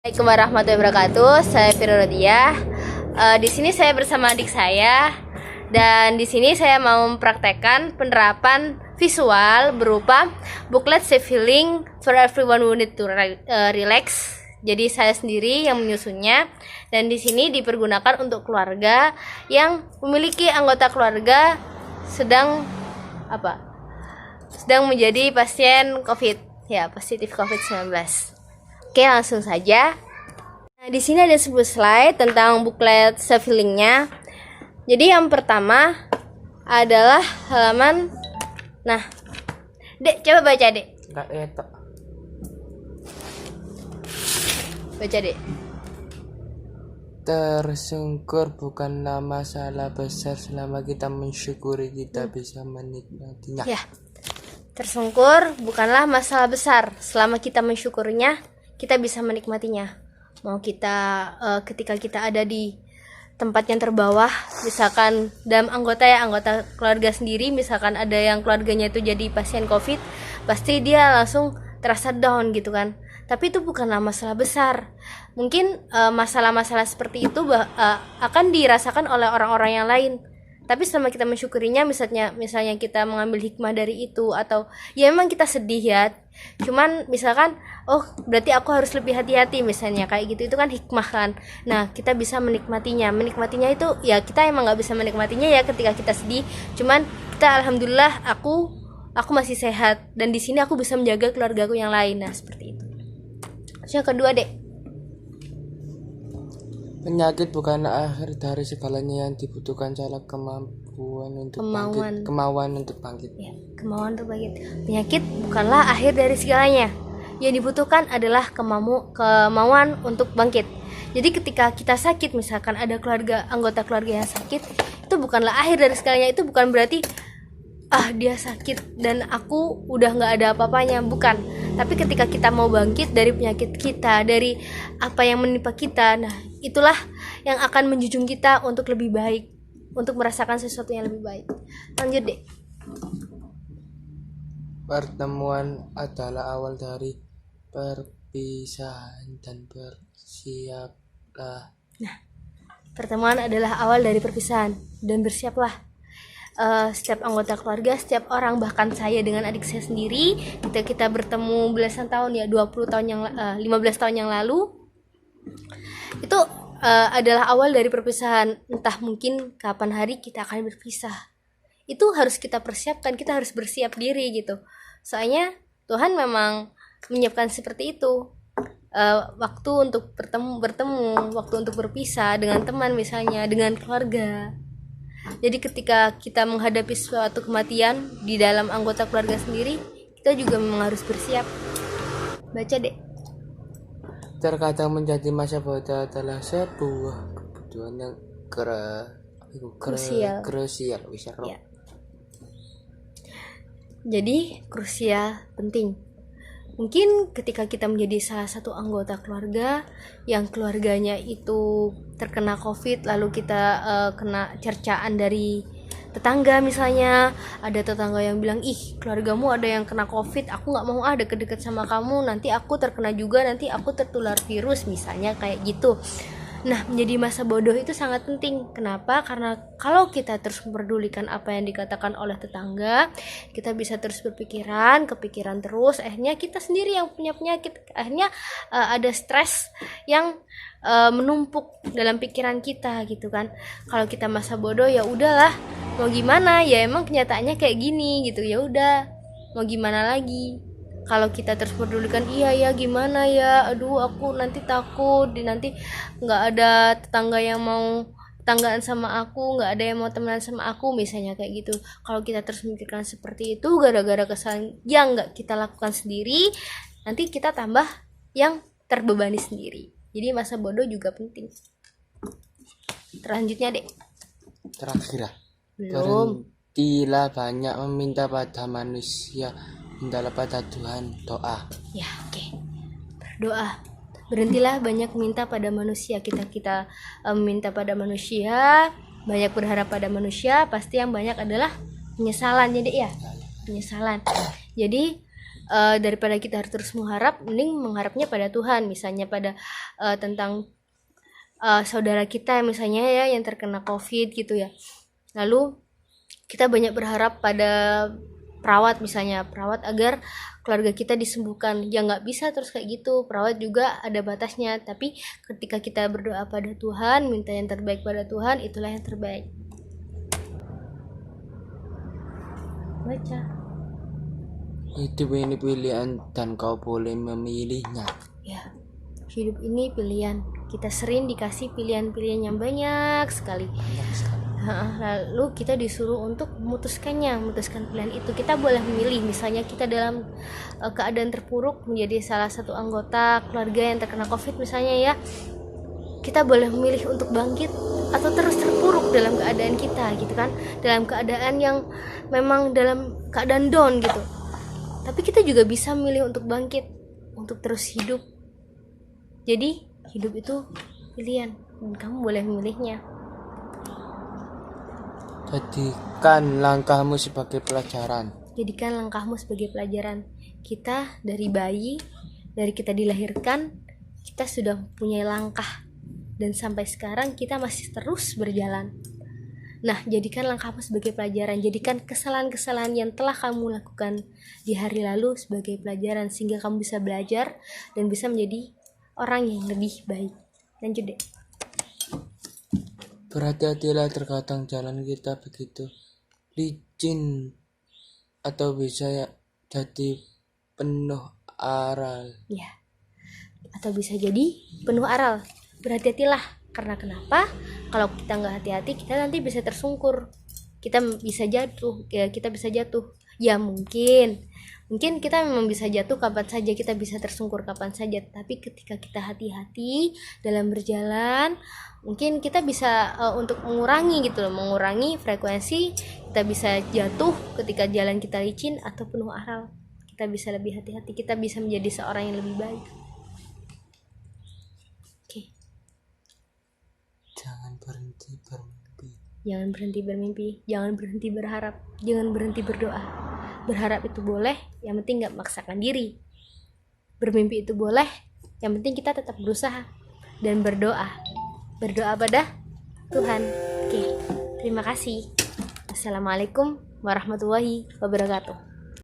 Assalamualaikum warahmatullahi wabarakatuh. Saya Fira Rodiah. Di sini saya bersama adik saya dan di sini saya mau mempraktekkan penerapan visual berupa booklet Safe Healing for Everyone Who Need to Relax. Jadi saya sendiri yang menyusunnya dan di sini dipergunakan untuk keluarga yang memiliki anggota keluarga sedang menjadi pasien COVID, ya, positif COVID-19. Oke, langsung saja. Nah, di sini ada sebuah slide tentang booklet self healingnya. Jadi yang pertama adalah halaman. Nah, Dek, coba baca, Dek. Enggak etok. Baca, Dek. Tersungkur bukanlah masalah besar selama kita mensyukuri kita bisa menikmatinya. Ya. Tersungkur bukanlah masalah besar selama kita mensyukurinya, kita bisa menikmatinya. Mau kita ketika kita ada di tempat yang terbawah, misalkan dalam anggota keluarga sendiri, misalkan ada yang keluarganya itu jadi pasien COVID, pasti dia langsung terasa down gitu kan. Tapi itu bukanlah masalah besar. Mungkin masalah-masalah seperti itu akan dirasakan oleh orang-orang yang lain. Tapi selama kita mensyukurinya, misalnya kita mengambil hikmah dari itu, atau ya memang kita sedih ya, cuman misalkan berarti aku harus lebih hati-hati, misalnya kayak gitu, itu kan hikmah kan. Nah, kita bisa menikmatinya itu ya, kita emang nggak bisa menikmatinya ya ketika kita sedih, cuman kita alhamdulillah aku masih sehat dan di sini aku bisa menjaga keluargaku yang lain. Nah, seperti itu. Terus yang kedua, Dek. Penyakit bukanlah akhir dari segalanya, yang dibutuhkan adalah kemauan untuk bangkit. Ya, kemauan untuk bangkit. Penyakit bukanlah akhir dari segalanya. Yang dibutuhkan adalah kemauan untuk bangkit. Jadi ketika kita sakit, misalkan ada anggota keluarga yang sakit, itu bukanlah akhir dari segalanya. Itu bukan berarti dia sakit dan aku udah nggak ada apa-apanya, bukan. Tapi ketika kita mau bangkit dari penyakit kita, dari apa yang menimpa kita, nah itulah yang akan menjunjung kita untuk lebih baik, untuk merasakan sesuatu yang lebih baik. Lanjut, Dek. Pertemuan adalah awal dari perpisahan dan bersiaplah. Nah, pertemuan adalah awal dari perpisahan dan bersiaplah. Setiap anggota keluarga, setiap orang, bahkan saya dengan adik saya sendiri, kita bertemu belasan tahun ya, 15 tahun yang lalu, itu adalah awal dari perpisahan. Entah mungkin kapan hari kita akan berpisah, itu harus kita persiapkan, kita harus bersiap diri gitu. Soalnya Tuhan memang menyiapkan seperti itu, waktu untuk bertemu, waktu untuk berpisah dengan teman, misalnya dengan keluarga. Jadi ketika kita menghadapi suatu kematian di dalam anggota keluarga sendiri, kita juga memang harus bersiap. Baca, Dek. Terkadang menjadi masa bodoh adalah sebuah kebutuhan yang krusial. Ya. Jadi krusial, penting. Mungkin ketika kita menjadi salah satu anggota keluarga yang keluarganya itu terkena COVID, lalu kita kena cercaan dari tetangga, misalnya ada tetangga yang bilang, ih keluargamu ada yang kena COVID, aku nggak mau deket-deket sama kamu, nanti aku terkena juga, nanti aku tertular virus, misalnya kayak gitu. Nah, menjadi masa bodoh itu sangat penting. Kenapa? Karena kalau kita terus memperdulikan apa yang dikatakan oleh tetangga, kita bisa terus kepikiran terus, akhirnya kita sendiri yang punya penyakit, akhirnya ada stres yang menumpuk dalam pikiran kita gitu kan. Kalau kita masa bodoh, ya udahlah, mau gimana, ya emang kenyataannya kayak gini gitu, ya udah, mau gimana lagi. Kalau kita terus pedulikan, iya ya gimana ya, aduh aku nanti takut, nanti nggak ada tetangga yang mau tetanggaan sama aku, nggak ada yang mau temenan sama aku, misalnya kayak gitu. Kalau kita terus memikirkan seperti itu gara-gara kesalahan yang nggak kita lakukan sendiri, nanti kita tambah yang terbebani sendiri. Jadi masa bodoh juga penting. Selanjutnya, Dek. Terakhir, Belum. berhentilah banyak meminta pada manusia, mintalah pada Tuhan. Doa. Ya, oke. Berdoa. Berhentilah banyak minta pada manusia. Kita minta pada manusia, banyak berharap pada manusia, pasti yang banyak adalah penyesalan, jadi ya penyesalan. Jadi daripada kita harus terus mengharap, mending mengharapnya pada Tuhan, misalnya pada tentang saudara kita misalnya ya yang terkena COVID gitu ya. Lalu kita banyak berharap pada perawat misalnya, perawat agar keluarga kita disembuhkan. Ya nggak bisa terus kayak gitu, perawat juga ada batasnya. Tapi ketika kita berdoa pada Tuhan, minta yang terbaik pada Tuhan, itulah yang terbaik. Baca. Hidup ini pilihan dan kau boleh memilihnya. Ya, hidup ini pilihan. Kita sering dikasih pilihan-pilihan yang banyak sekali. Lalu kita disuruh untuk memutuskan pilihan itu. Kita boleh memilih, misalnya kita dalam keadaan terpuruk menjadi salah satu anggota keluarga yang terkena COVID misalnya ya, kita boleh memilih untuk bangkit atau terus terpuruk dalam keadaan kita gitu kan, dalam keadaan yang memang dalam keadaan down gitu. Tapi kita juga bisa memilih untuk bangkit, untuk terus hidup. Jadi hidup itu pilihan dan kamu boleh memilihnya. Jadikan langkahmu sebagai pelajaran. Jadikan langkahmu sebagai pelajaran. Kita dari bayi, dari kita dilahirkan, kita sudah punya langkah. Dan sampai sekarang kita masih terus berjalan. Nah, jadikan langkahmu sebagai pelajaran. Jadikan kesalahan-kesalahan yang telah kamu lakukan di hari lalu sebagai pelajaran. Sehingga kamu bisa belajar dan bisa menjadi orang yang lebih baik. Lanjut deh. Berhati-hatilah, terkadang jalan kita begitu licin atau bisa jadi penuh aral. Ya, atau bisa jadi penuh aral. Berhati-hatilah, karena kenapa? Kalau kita nggak hati-hati, kita nanti bisa tersungkur. Kita bisa jatuh, Ya mungkin kita memang bisa jatuh kapan saja, kita bisa tersungkur kapan saja. Tapi ketika kita hati-hati dalam berjalan, mungkin kita bisa untuk mengurangi frekuensi kita bisa jatuh ketika jalan kita licin atau penuh aral. Kita bisa lebih hati-hati, kita bisa menjadi seorang yang lebih baik. Oke. Jangan berhenti bermimpi. Jangan berhenti bermimpi, jangan berhenti berharap, jangan berhenti berdoa. Berharap itu boleh, yang penting gak memaksakan diri. Bermimpi itu boleh, yang penting kita tetap berusaha. Dan berdoa pada Tuhan. Oke, terima kasih. Assalamualaikum warahmatullahi wabarakatuh.